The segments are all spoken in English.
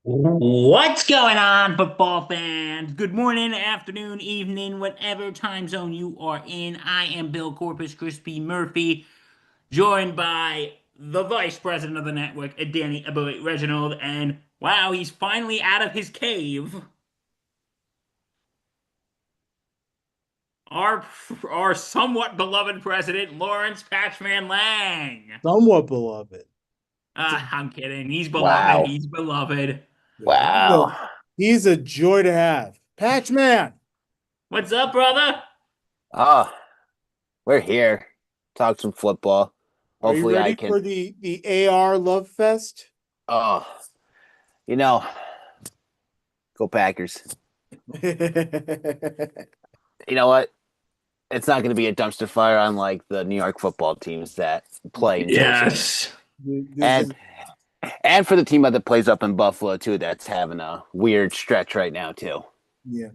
What's going on, football fans? Good morning, afternoon, evening, whatever time zone you are in. I am Bill Corpus Crispy Murphy, joined by the vice president of the network, Danny Boy Reginald. And wow, he's finally out of his cave. Our our somewhat beloved president, Lawrence Patchman Lang. Somewhat beloved. I'm kidding. He's beloved. Wow. He's beloved. Yeah, Wow. he's a joy to have. Patchman, What's up, brother? Oh, we're here. Talk some football. are you Hopefully I ready can for the AR Love Fest? oh you know, go Packers. You know what? It's not gonna be a dumpster fire unlike the New York football teams that play in Jersey. Yes. This And is and for the team that plays up in Buffalo too, that's having a weird stretch right now too. yeah.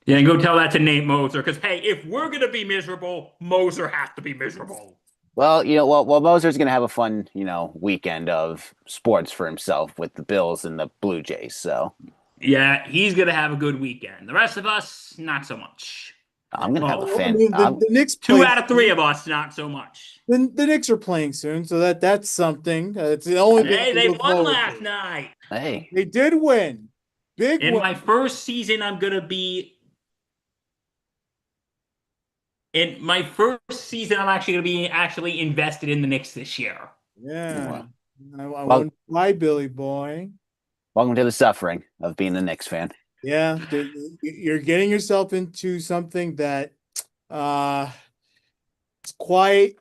Yeah, and go tell that to Nate Moser, because hey, if we're gonna be miserable, Moser has to be miserable. Well, Moser's gonna have a fun, weekend of sports for himself with the Bills and the Blue Jays. So Yeah, he's gonna have a good weekend. The rest of us, not so much. I'm gonna have a Oh, Well, I fan. mean, the Knicks two play out of three of us, not so much. the Knicks are playing soon, so that's something. It's the only thing Hey, to they look won forward last to. night. Hey, They did win. Big In win. my first season, I'm gonna be in my first season. I'm actually gonna be actually invested in the Knicks this year. Yeah. well, I well, won. Why, Billy boy? welcome to the suffering of being a Knicks fan. Yeah, you're getting yourself into something that uh it's quite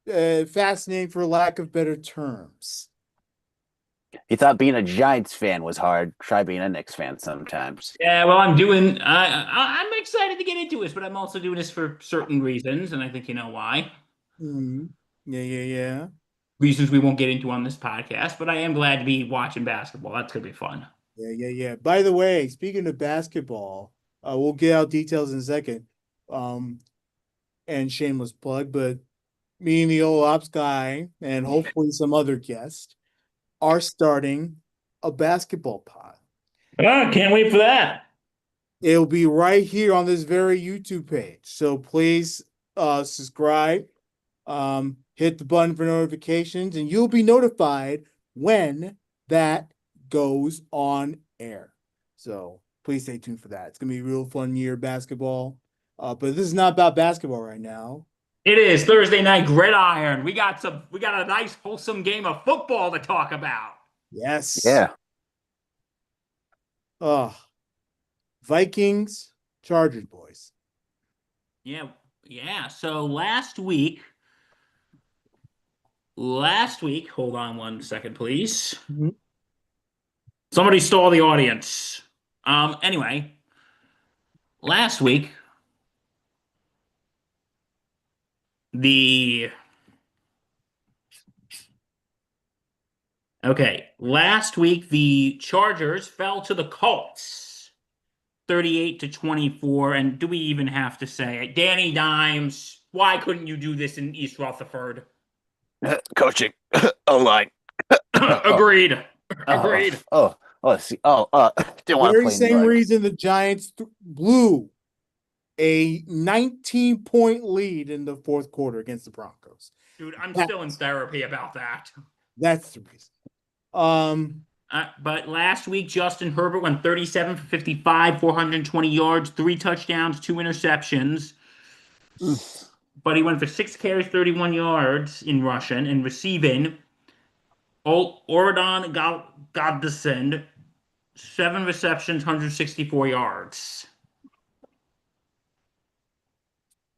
fascinating for lack of better terms. You thought being a Giants fan was hard. Try being a Knicks fan sometimes. Yeah, well, I'm doing. I'm excited to get into this, but I'm also doing this for certain reasons, and I think you know why. Mhm. Yeah, yeah, yeah. Reasons we won't get into on this podcast, but I am glad to be watching basketball. That's gonna be fun. Yeah, yeah, yeah. By the way, speaking of basketball, we'll get out details in a second. Um, and shameless plug, but me and the old ops guy, and hopefully some other guest, are starting a basketball pod. Ah, can't wait for that. It'll be right here on this very YouTube page. So please subscribe, hit the button for notifications, and you'll be notified when that goes on air. So please stay tuned for that. It's gonna be a real fun year of basketball. But this is not about basketball right now. It is Thursday night gridiron. We got a nice wholesome game of football to talk about. Yes. Yeah. Oh, Vikings, Chargers, boys. Yeah, yeah. So last week, hold on one second, please. Mhm. Somebody stole the audience. Anyway, last week the last week the Chargers fell to the Colts 38-24. And do we even have to say it? Danny Dimes, why couldn't you do this in East Rutherford? Coaching. O line. Oh, Agreed. oh, Agreed. oh, oh, see. Didn't want to Very play New same York. reason the Giants blew a 19-point lead in the fourth quarter against the Broncos. Dude, I'm That, still in therapy about that. that's the reason. Um, But last week, Justin Herbert went 37 for 55, 420 yards, three touchdowns, two interceptions. But he went for six carries, 31 yards in rushing and receiving. Oradon Goddison, seven receptions, 164 yards.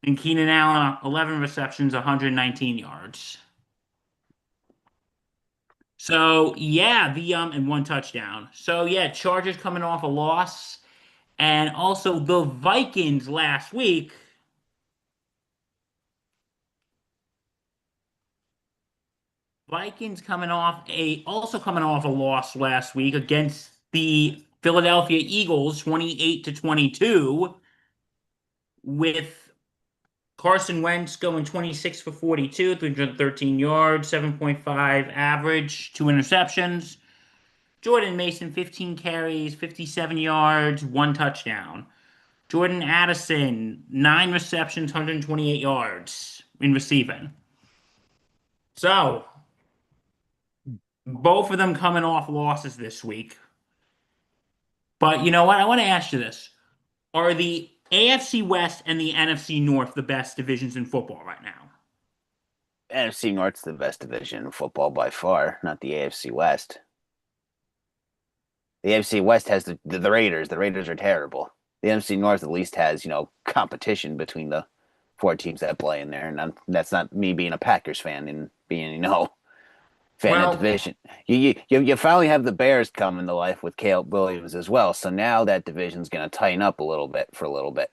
And Keenan Allen, 11 receptions, 119 yards. So yeah, the and one touchdown. So yeah, Chargers coming off a loss, and also the Vikings last week. Vikings coming off a loss last week against the Philadelphia Eagles, 28-22, with Carson Wentz going 26 for 42, 313 yards, 7.5 average, two interceptions. Jordan Mason, 15 carries, 57 yards, 1 touchdown. Jordan Addison, 9 receptions, 128 yards in receiving. So, both of them coming off losses this week. But you know what? I want to ask you this. Are the AFC West and the NFC North the best divisions in football right now? NFC North's the best division in football by far, not the AFC West. The AFC West has the Raiders. The Raiders are terrible. The NFC North at least has, competition between the four teams that play in there. And that's not me being a Packers fan and being, fan of Well, division. You finally have the Bears come to life with Caleb Williams as well. So now that division's going to tighten up a little bit for a little bit.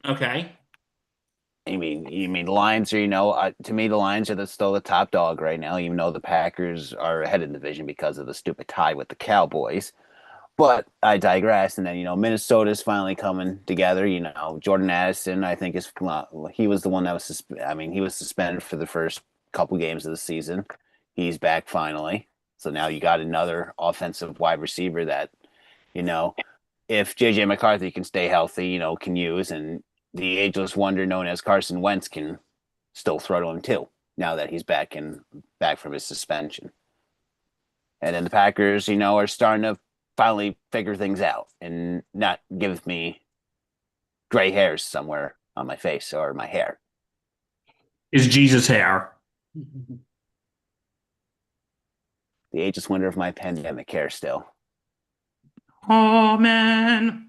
okay. You mean the Lions are, to me, the Lions are still the top dog right now, even though the Packers are ahead of the division because of the stupid tie with the Cowboys. But I digress. And then, Minnesota's finally coming together. Jordan Addison, I think, he was the one that was, he was suspended for the first couple games of the season. He's back finally. So now you got another offensive wide receiver that, if JJ McCarthy can stay healthy, can use, and the ageless wonder known as Carson Wentz can still throw to him too, now that he's back from his suspension. And then the Packers, are starting to finally figure things out and not give me gray hairs somewhere on my face or my hair. Is Jesus hair? The ageless wonder of my pandemic hair still. Oh, man.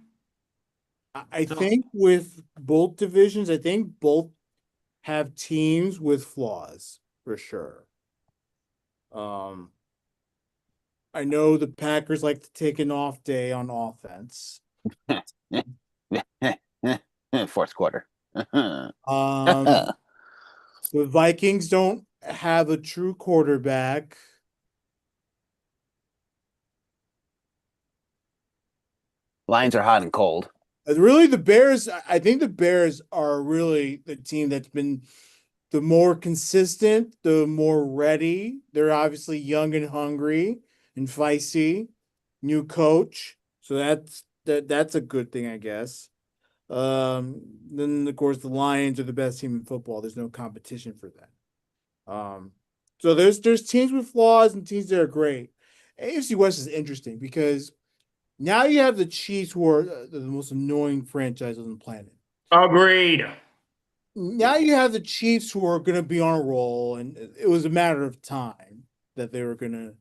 I think with both divisions, I think both have teams with flaws for sure. I know the Packers like to take an off day on offense. Fourth quarter. The Vikings don't have a true quarterback. Lions are hot and cold. Really, the Bears, I think the Bears are really the team that's been the more consistent, the more ready. They're obviously young and hungry and feisty. New coach. So that's a good thing, I guess. Then of course the Lions are the best team in football. There's no competition for that. So there's teams with flaws and teams that are great. AFC West is interesting because now you have the Chiefs, who are the most annoying franchise on the planet. Agreed. Now you have the Chiefs, who are going to be on a roll, and it was a matter of time that they were going to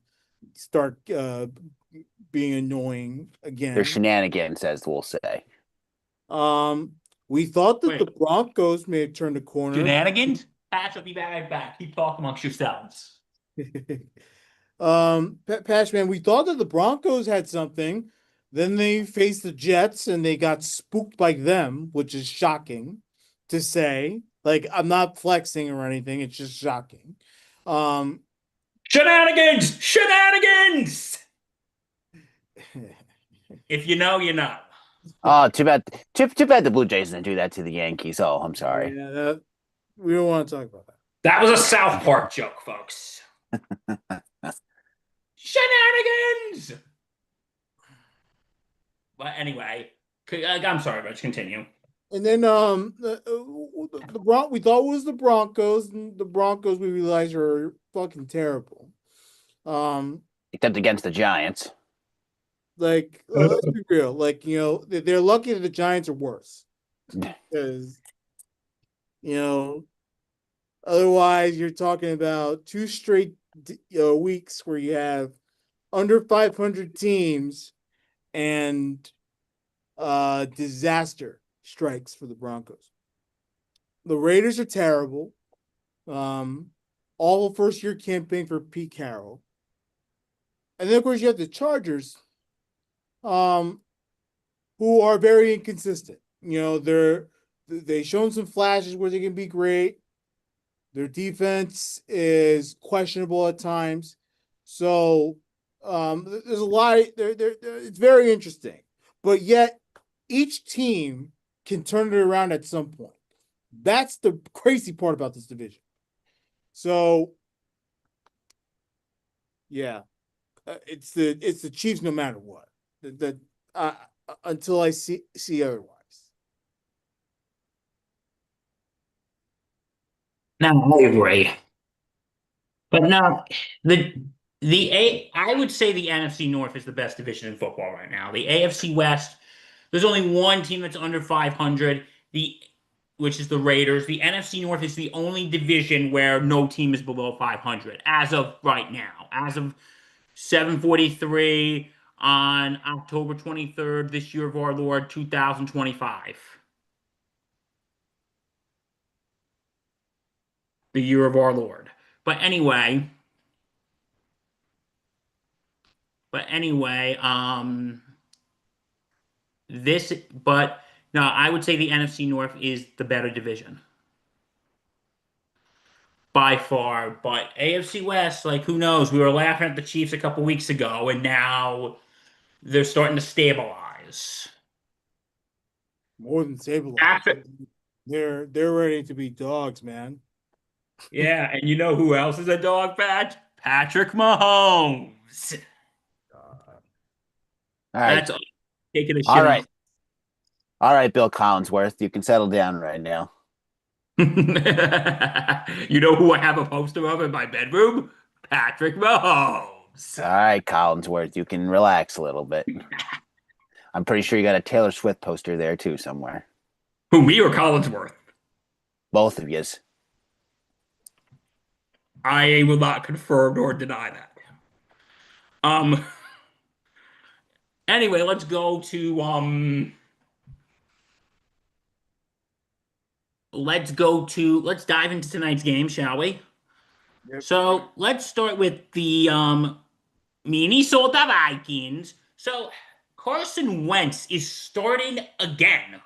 start being annoying again. They're shenanigans, as we'll say. We thought that Wait. the Broncos may have turned the corner. Shenanigans? Patch, I'll be right back. Keep talking amongst yourselves. Patch, man, we thought that the Broncos had something. Then they faced the Jets and they got spooked like them, which is shocking to say. Like, I'm not flexing or anything. It's just shocking. Shenanigans! Shenanigans! If you know, you know. Oh, too bad. Too bad the Blue Jays didn't do that to the Yankees. Oh, I'm sorry. Yeah, we don't want to talk about that. That was a South Park joke, folks. Shenanigans! But anyway, I'm sorry, let's continue. And then we thought it was the Broncos, and the Broncos we realized are fucking terrible. Except against the Giants. Like, let's be real. Like, they're lucky that the Giants are worse. Because, otherwise you're talking about 2 straight weeks where you have under 500 teams and disaster strikes for the Broncos. The Raiders are terrible. All first-year campaign for Pete Carroll. And then, of course, you have the Chargers, who are very inconsistent. They've shown some flashes where they can be great. Their defense is questionable at times. So there's a lot. It's very interesting. But yet, each team can turn it around at some point. That's the crazy part about this division. So, yeah. it's the Chiefs no matter what. Until I see otherwise. No, I agree. But no, the I would say the NFC North is the best division in football right now. The AFC West, there's only one team that's under 500, which is the Raiders. The NFC North is the only division where no team is below 500 as of right now. As of 7:43 on October 23rd, this year of our Lord 2025. The year of our Lord. But anyway, but anyway, but no, I would say the NFC North is the better division by far. But AFC West, like who knows? We were laughing at the Chiefs a couple weeks ago, and now they're starting to stabilize. More than stabilized. After, They're ready to be dogs, man. yeah, and you know who else is a dog patch? Patrick Mahomes. All right. That's taking a All shit on. right. All right, Bill Collinsworth, you can settle down right now. You know who I have a poster of in my bedroom? Patrick Mahomes. All right, Collinsworth, you can relax a little bit. I'm pretty sure you got a Taylor Swift poster there too somewhere. Who, me or Collinsworth? Both of yous. I will not confirm nor deny that. Um. Anyway, let's dive into tonight's game, shall we? Yep. So let's start with the Minnesota Vikings. So Carson Wentz is starting again.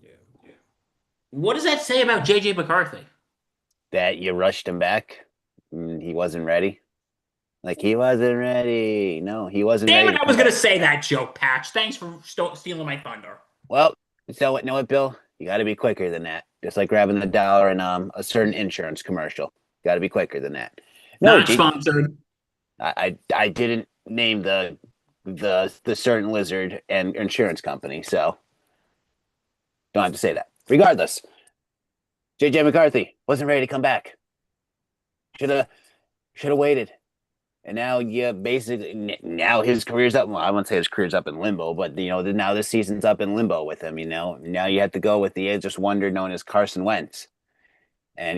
Yeah, yeah. What does that say about JJ McCarthy? That you rushed him back. He wasn't ready. Like he wasn't ready. No, he wasn't Damn ready it, to I was come gonna back. say that joke, Patch. Thanks for stealing my thunder. Well, so what? Know what, Bill? You got to be quicker than that. Just like grabbing the dollar in a certain insurance commercial. Got to be quicker than that. No, Not sponsored. I didn't name the certain lizard and insurance company, so don't have to say that. Regardless, JJ McCarthy wasn't ready to come back. Should have waited. And now, yeah, basically, now his career's up. Well, I won't say his career's up in limbo, but now this season's up in limbo with him. Now you have to go with the ageless wonder known as Carson Wentz, and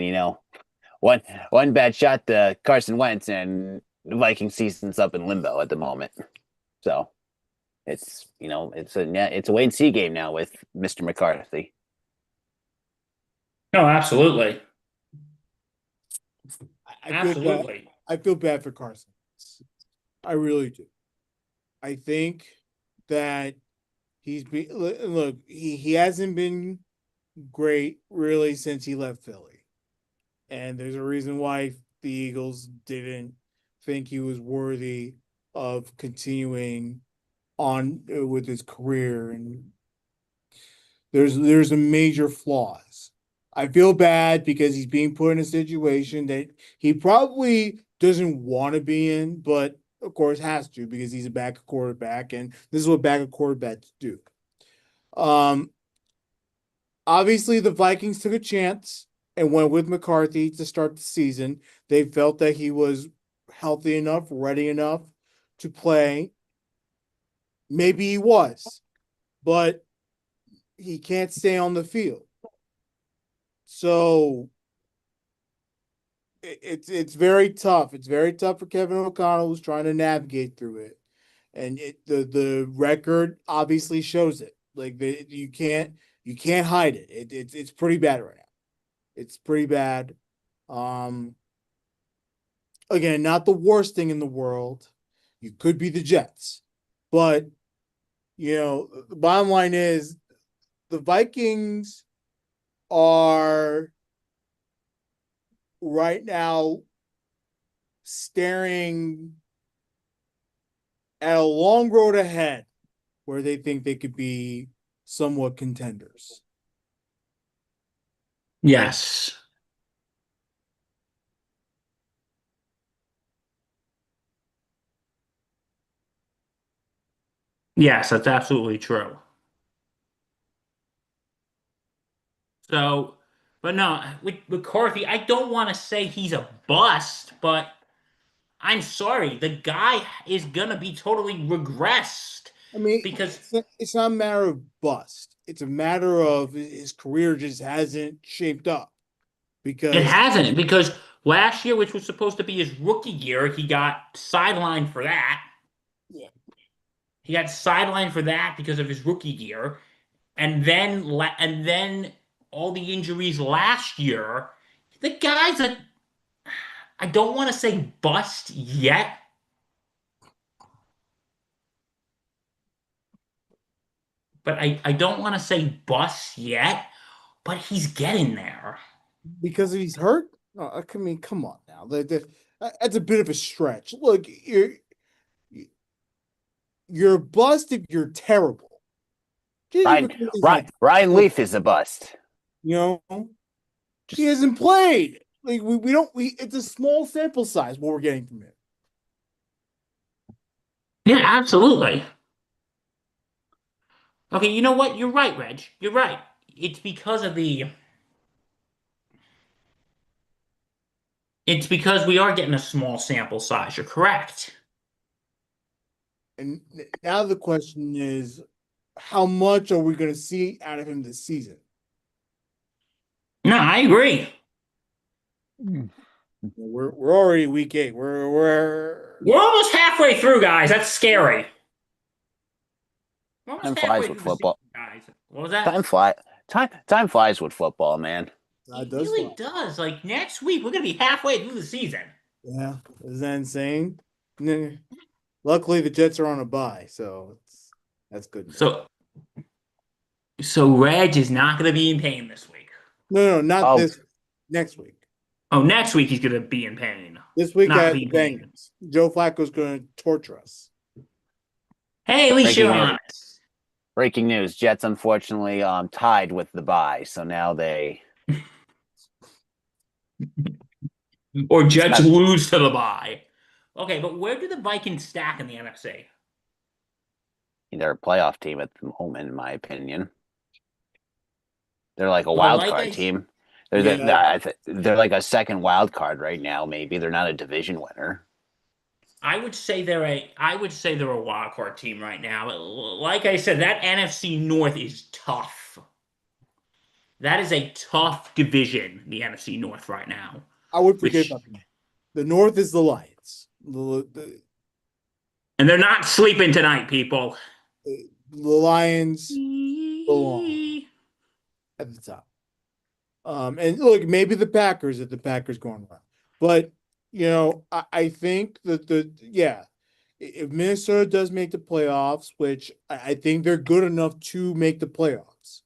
one one bad shot to Carson Wentz, and the Viking season's up in limbo at the moment. So it's a wait and see game now with Mr. McCarthy. No, absolutely. I feel bad. Absolutely. I feel bad for Carson. I really do. I think that he hasn't been great really since he left Philly. And there's a reason why the Eagles didn't think he was worthy of continuing on with his career, and there's a major flaws. I feel bad because he's being put in a situation that he probably doesn't want to be in, but of course has to because he's a backup quarterback, and this is what backup quarterbacks do. Um, Obviously the Vikings took a chance and went with McCarthy to start the season. They felt that he was healthy enough, ready enough to play. Maybe he was, but he can't stay on the field. So it's very tough. It's very tough for Kevin O'Connell, who's trying to navigate through it. And the record obviously shows it. Like you can't hide it. It's pretty bad right now. It's pretty bad. Um, Again, not the worst thing in the world. You could be the Jets, but the bottom line is the Vikings are right now staring at a long road ahead where they think they could be somewhat contenders. Yes. Yes, that's absolutely true. So, but no, with McCarthy, I don't want to say he's a bust, but I'm sorry, the guy is gonna be totally regressed I mean, because it's not a matter of bust. It's a matter of his career just hasn't shaped up it because hasn't. Because last year, which was supposed to be his rookie year, he got sidelined for that. yeah, He got sidelined for that because of his rookie year, and then all the injuries last year. The guy's a I don't want to say bust yet, but I don't want to say bust yet, but he's getting there. because he's hurt. I mean, come on now. That's a bit of a stretch. Look, you're a bust if you're terrible. JJ Ryan, McCarthy's Ryan, not, Ryan Leaf is a bust. you know, he Just hasn't played. Like we don't we it's a small sample size what we're getting from him. Yeah, absolutely. Okay, you know what? You're right, Reg. You're right. It's because of the. It's because we are getting a small sample size. You're correct. And now the question is, how much are we going to see out of him this season? No, I agree. We're already week 8. We're almost halfway through, guys. That's scary. We're time almost flies halfway with through the season, football. guys. What was that? Time fly. Time flies with football, man. It does really fly. does. Like next week, we're gonna be halfway through the season. Yeah, is that insane? Nah. Luckily, the Jets are on a bye, so that's good news. So Reg is not gonna be in pain this week. No, not Oh, this. Next week. Oh, next week he's gonna be in pain. This week Not at be the in pain. Bengals. Joe Flacco's going to torture us. Hey, at least breaking you're news. honest. Breaking news. Jets unfortunately tied with the bye, so now they Or Jets got, lose to the bye. Okay, but where do the Vikings stack in the NFC? they're a playoff team at the moment, in my opinion. They're like a Well, wild like card I, team. Yeah, They're like a second wild card right now. Maybe they're not a division winner. I would say they're a wild card team right now. Like I said, that NFC North is tough. That is a tough division, the NFC North right now. I would forget Which about the North. The North is the Lions. and they're not sleeping tonight, people. The Lions belong at the top. And look, maybe the Packers if the Packers go on run. But I think that if Minnesota does make the playoffs, which I think they're good enough to make the playoffs,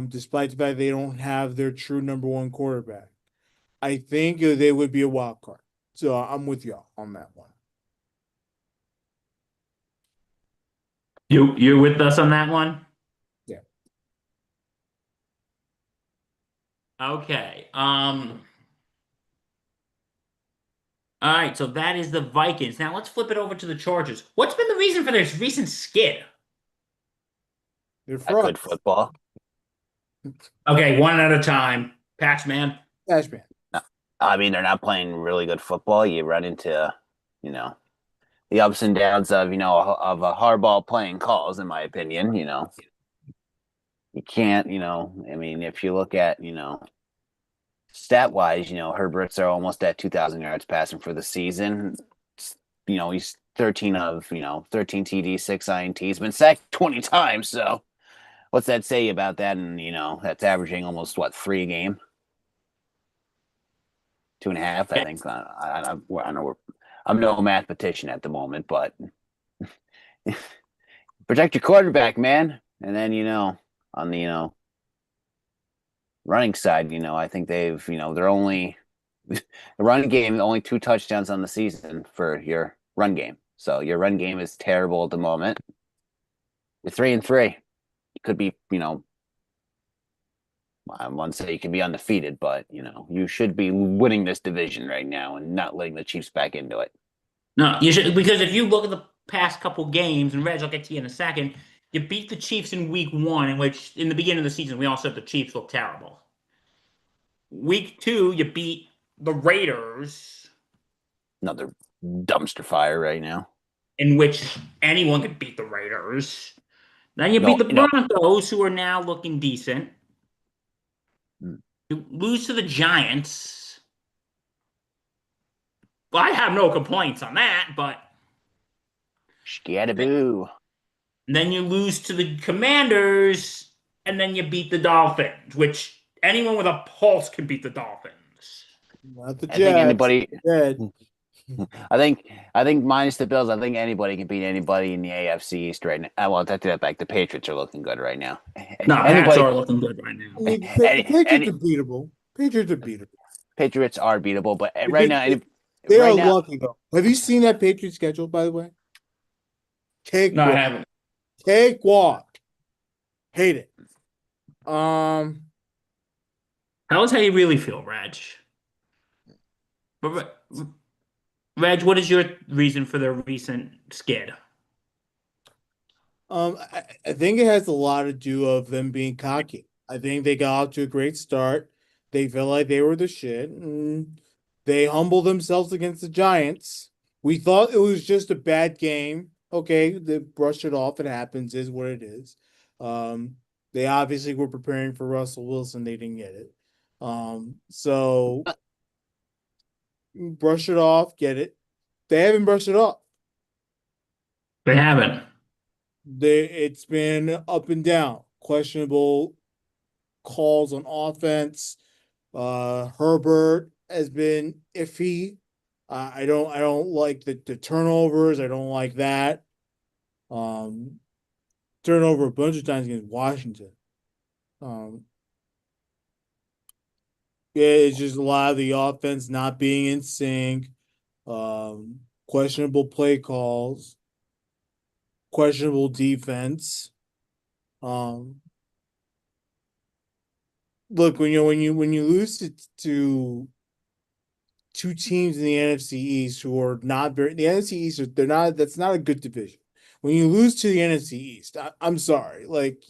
despite the fact they don't have their true number one quarterback, I think they would be a wild card. So I'm with y'all on that one. You're with us on that one? Yeah. Okay. All right, so that is the Vikings. Now let's flip it over to the Chargers. What's been the reason for this recent skid? They're That good frauds. football. Okay, one at a time. Patch man. Cashman. I mean, they're not playing really good football. You run into, you know, the ups and downs of, of a hardball playing calls, in my opinion. You can't, I mean, if you look at, stat wise, Herbert's are almost at 2,000 yards passing for the season. He's 13 of, 13 TDs, 6 INTs, been sacked 20 times. So what's that say about that? And, that's averaging almost what, 3 a game? 2.5, I think. I know I'm no mathematician at the moment, but protect your quarterback, man. And then, on the, running side, I think they're only the run game, only 2 touchdowns on the season for your run game. So your run game is terrible at the moment. You're 3-3. You could be, I wouldn't say you can be undefeated, but you should be winning this division right now and not letting the Chiefs back into it. No, you should because if you look at past couple games, and Reg, I'll get to you in a second. You beat the Chiefs in week 1, in which in the beginning of the season we all said the Chiefs looked terrible. Week 2, you beat the Raiders, Another dumpster fire right now. in which anyone could beat the Raiders. Then you No, beat the no. Broncos, who are now looking decent. Hmm. You lose to the Giants. Well, I have no complaints on that, but Scattaboo. then you lose to the Commanders, and then you beat the Dolphins, which anyone with a pulse can beat the Dolphins. Not the I think Jets. anybody. Dead. I think minus the Bills, I think anybody can beat anybody in the AFC East right now. Well, take that back. The Patriots are looking good right now. No, Pats Anybody, are looking good right now. I mean, the any, Patriots any are beatable. Patriots are beatable. Patriots are beatable, but They- right now, They right are now, lucky though. Have you seen that Patriot schedule, by the way? No, I Cakewalk. haven't. Cakewalk. Hate it. Tell us how you really feel, Reg. Reg, what is your reason for the recent skid? I think it has a lot to do of them being cocky. I think they got off to a great start. They feel like they were the shit, and they humbled themselves against the Giants. We thought it was just a bad game. Okay, they brushed it off. It happens, is what it is. They obviously were preparing for Russell Wilson. They didn't get it. So brush it off, get it. They haven't brushed it off. They haven't. It's been up and down. Questionable calls on offense. Herbert has been iffy. I don't like the turnovers. I don't like that. Turnover a bunch of times against Washington. Yeah, it's just a lot of the offense not being in sync. Questionable play calls. Questionable defense. Look, when you lose to two teams in the NFC East who are not very the NFC East, they're not that's not a good division. When you lose to the NFC East, I'm sorry. Like,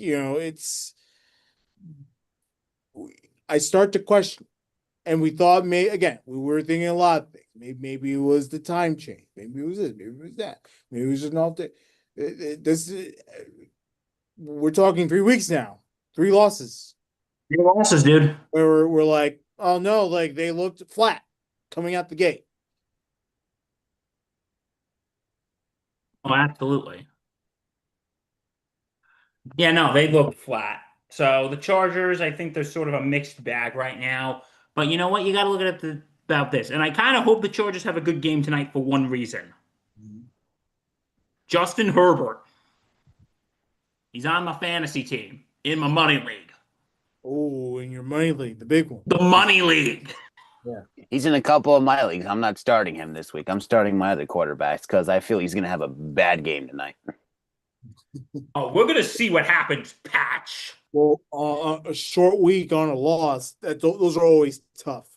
I start to question. And we thought we were thinking a lot of things. Maybe it was the time change. Maybe it was this, maybe it was that. Maybe it was just not this. We're talking 3 weeks now. 3 losses. Your losses, dude. Where we're like, oh no, like they looked flat coming out the gate. Oh, absolutely. Yeah, no, they look flat. So the Chargers, I think they're sort of a mixed bag right now. But you know what? You got to look at it about this. And I kind of hope the Chargers have a good game tonight for one reason. Justin Herbert. He's on my fantasy team in my money league. Oh, in your money league, the big one. The money league. Yeah. he's in a couple of my leagues. I'm not starting him this week. I'm starting my other quarterbacks because I feel he's going to have a bad game tonight. Oh, we're going to see what happens, Patch. Well, a short week on a loss, those are always tough.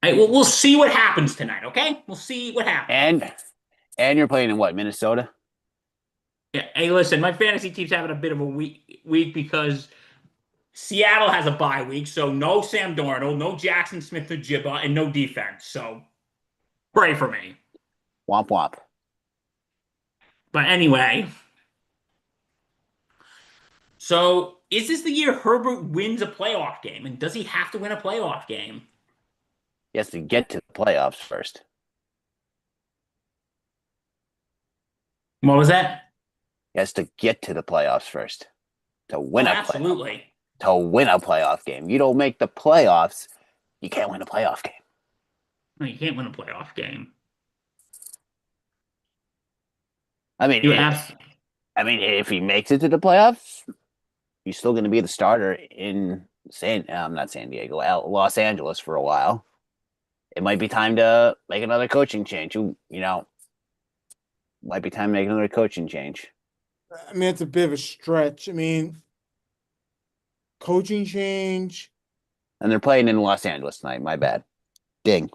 Hey, well, we'll see what happens tonight, okay? We'll see what happens. And you're playing in what, Minnesota? Yeah, hey, listen, my fantasy team's having a bit of a week because Seattle has a bye week, so no Sam Darnold, no Jackson Smith-Njigba, and no defense. So pray for me. Womp womp. But anyway, so is this the year Herbert wins a playoff game? And does he have to win a playoff game? He has to get to the playoffs first. What was that? He has to get to the playoffs first to win a playoff. Absolutely. To win a playoff game. You don't make the playoffs, you can't win a playoff game. No, you can't win a playoff game. I mean, if he makes it to the playoffs, he's still going to be the starter in not San Diego, Los Angeles for a while. It might be time to make another coaching change. Might be time to make another coaching change. I mean, it's a bit of a stretch. I mean, coaching change. And they're playing in Los Angeles tonight. My bad. Ding.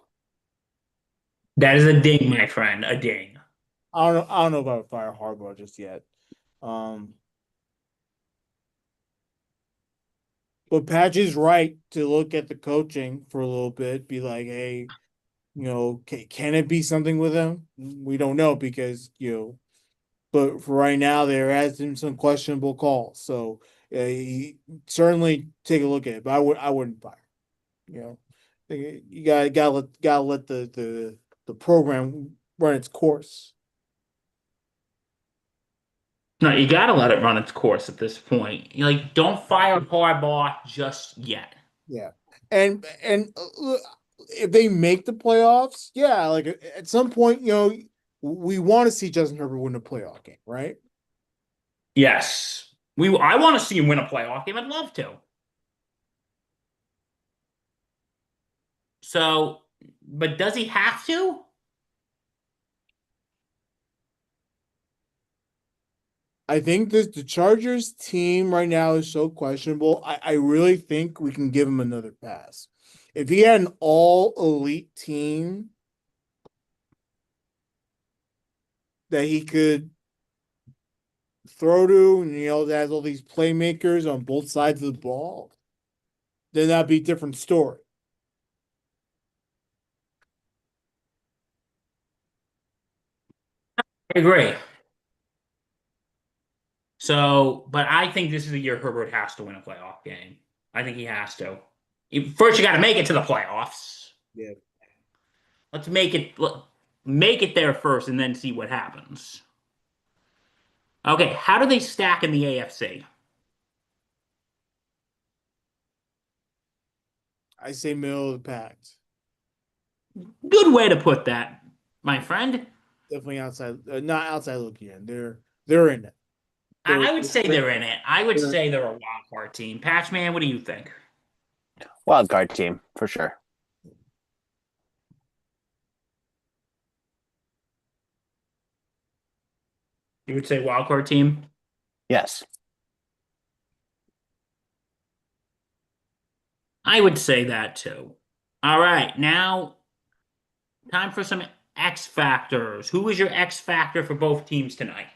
That is a ding, my friend. A ding. I don't know about fire Harbaugh just yet. Um, but Patch is right to look at the coaching for a little bit, be like, hey, can it be something with him? We don't know because but for right now, there has been some questionable calls. So he certainly take a look at it. But I wouldn't fire. You know, you gotta let the program run its course. No, you got to let it run its course at this point. Like, don't fire Harbaugh just yet. Yeah, and if they make the playoffs, yeah, like at some point, we want to see Justin Herbert win a playoff game, right? Yes. I want to see him win a playoff game. I'd love to. So, but does he have to? I think the Chargers team right now is so questionable. I really think we can give him another pass. If he had an all elite team that he could throw to, and that has all these playmakers on both sides of the ball, then that'd be a different story. I agree. So, but I think this is the year Herbert has to win a playoff game. I think he has to. First, you got to make it to the playoffs. Yeah. Let's make it there first, and then see what happens. Okay, how do they stack in the AFC? I say middle of the pack. Good way to put that, my friend. Definitely outside, not outside looking in. They're in it. I would say they're in it. I would they're say they're a wild card team. Patchman, what do you think? Wild card team for sure. You would say wild card team? Yes. I would say that too. All right, now time for some X factors. Who is your X factor for both teams tonight?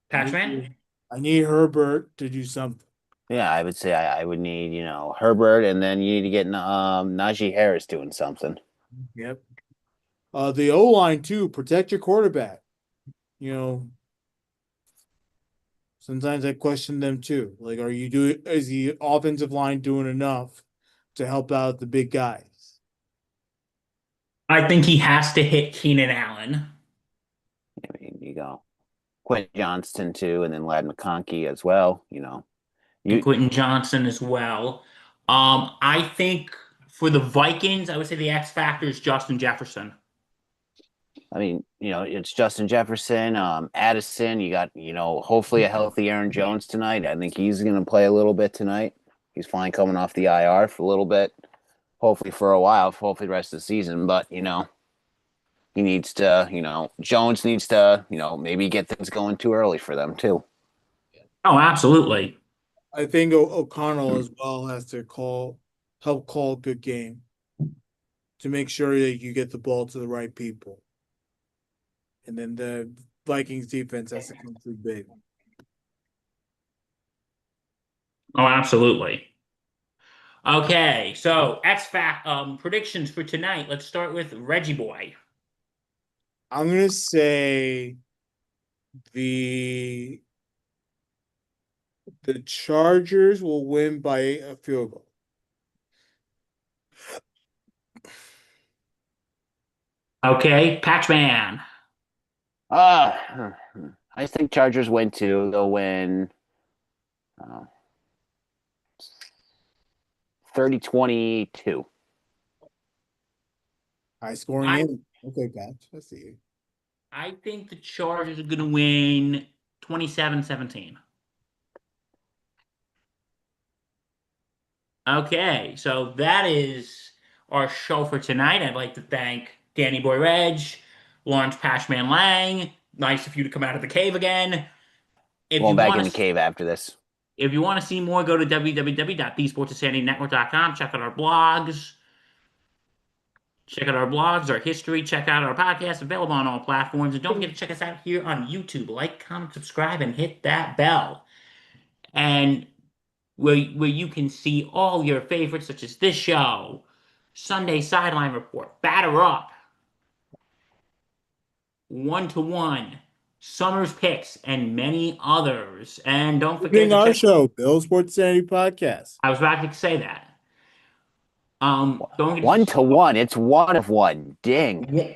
Patchman? I need Herbert to do something. Yeah, I would say I would need, Herbert, and then you need to get Najee Harris doing something. Yep. The O line too. Protect your quarterback. You know, sometimes I question them too. Like, is the offensive line doing enough to help out the big guys? I think he has to hit Keenan Allen. I mean, you go Quentin Johnston too, and then Lad McConkey as well. And You Quentin Johnson as well. I think for the Vikings, I would say the X factor is Justin Jefferson. I mean, it's Justin Jefferson, Addison. You got, hopefully a healthy Aaron Jones tonight. I think he's going to play a little bit tonight. He's fine coming off the IR for a little bit, hopefully for a while, hopefully the rest of the season. But, he needs to, Jones needs to, maybe get things going too early for them too. Oh, absolutely. I think O'Connell as well has to help call a good game to make sure that you get the ball to the right people. And then the Vikings defense has to come through big. Oh, absolutely. Okay, so predictions for tonight. Let's start with Reggie Boy. I'm gonna say the the Chargers will win by a field goal. Okay, Patchman. Uh, I think Chargers win too. They'll win 30-22. High scoring I game. Okay, Patch. I see you. I think the Chargers are going to win 27-17. Okay, so that is our show for tonight. I'd like to thank Danny Boy Reg, Lawrence Pashman Lang. Nice of you to come out of the cave again. If Going you back want in the to cave after this. if you want to see more, go to www.thesportsinsanitynetwork.com. Check out our blogs. Check out our blogs, our history. Check out our podcast, available on all platforms. And don't forget to check us out here on YouTube. Like, comment, subscribe, and hit that bell. And where you can see all your favorites, such as this show, Sunday Sideline Report, Batter Up, 1-to-1, Summer's Picks, and many others. And don't forget Being to our check. show, Bill Sports Sanity Podcast. I was about to say that. Don't forget 1-to-1. It's one of one. Ding.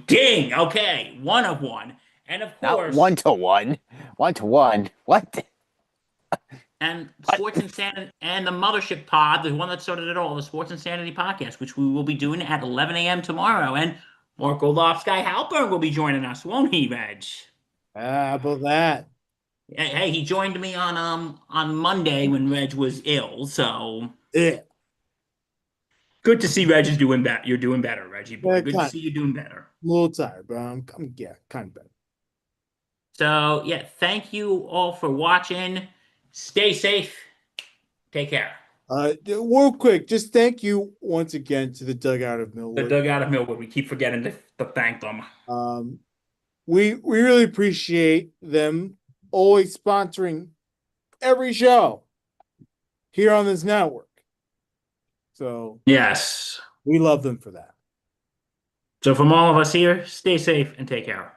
Ding. Okay, 1-of-1, and of Not course, 1-to-1. 1-to-1. What? and Sports Insanity and the Mothership Pod, the one that started it all, the Sports Insanity Podcast, which we will be doing at 11 a.m. tomorrow. And Mark Olaf Sky Halpern will be joining us, won't he, Reg? How about that? Hey, he joined me on Monday when Reg was ill, so Yeah. good to see Reg is doing better. You're doing better, Reggie boy. Yeah, Good to see you doing better. A little tired, but I'm yeah, kind of better. So yeah, thank you all for watching. Stay safe. Take care. Real quick, just thank you once again to the Dugout of The Millwood. dugout of Millwood. We keep forgetting to thank them. We really appreciate them always sponsoring every show here on this network. So Yes. we love them for that. So from all of us here, stay safe and take care.